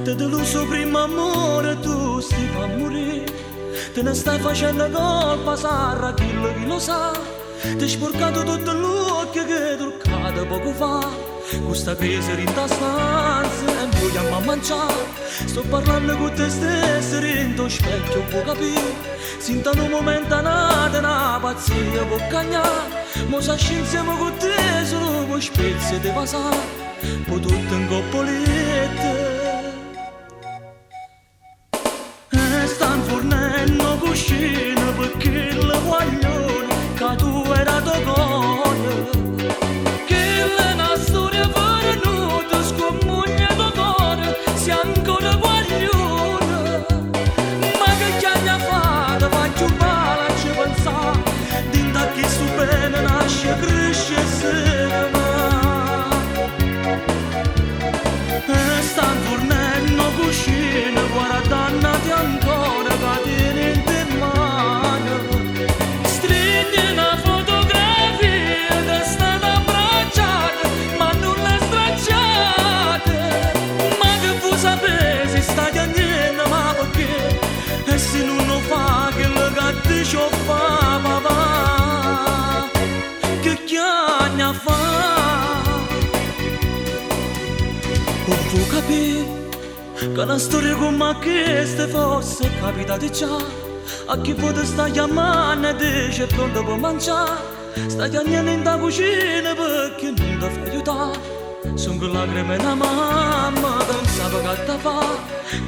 Te deluso prima amore, tu stai a morire. Te ne stai facendo colpa, sarà chi lo sa. Ti hai sporcato tutto l'occhio che è truccato poco fa. Questa crisi in ta stanza e vogliamo mangiare. Sto parlando con te stesso, rindo specchio può capire. Sinta un momento nata, una pazzia può cagnare. Mo sa insieme con te solo con spezie di pasare. Poi tutto in coppolette. E stanno fornendo cuscino perché le guaglione che tu era tuo cuore. Guardannati ancora che tieni in mano. Stringi una fotografia che stanno abbracciate, ma non le stracciate. Ma che voi sapete, stai a niente, ma perché? E se non lo fa, che le gatte ci fa papà? Che chiagna fa? Non può capire che una storia come questa fosse capitata già. A chi può sta chiamando e dice pronto per mangiare. Sta chiamando in da cucina perché non ti fa aiutare. Sono con lacrime da mamma che non sa che ti fa.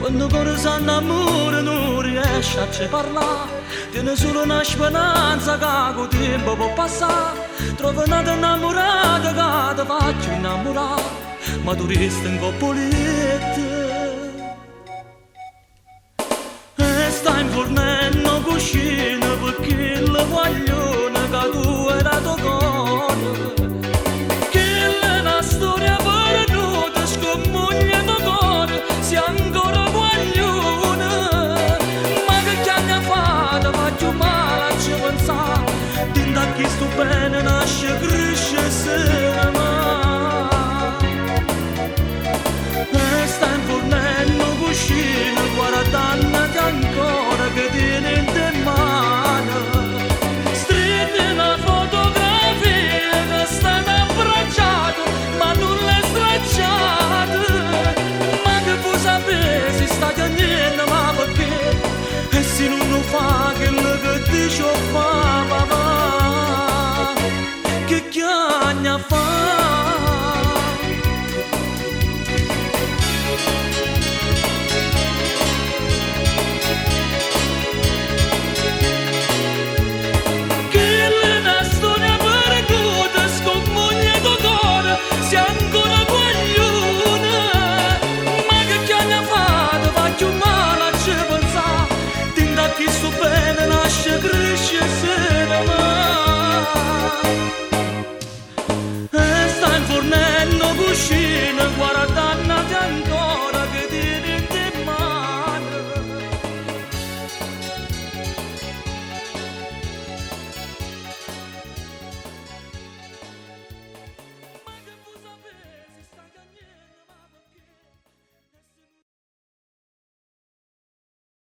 Quando cuore si innamora non riesce a ci parlare. Tiene solo una speranza che con tempo può passare. Trova una innamorata che ti faccio innamorare. Ma tu resti in coppolette. Stai fornendo cuscino perché le guaglione che tu era tuo cuore. Che è una storia perduta, scomuglia tuo cuore, sei ancora guaglione. Ma che chiagna fatto, faccio male a ci pensare. Tinta a chi sto bene nasce, cresce e se ama. E stai fornendo cuscino, guardannati ancora che tieni in mano. Stringi una fotografia che stanno abbracciate, ma non le stracciate. Ma che voi sapete, stai a niente, ma perché? E se non lo fa, che le che dice fa papà? Che chiagna fa?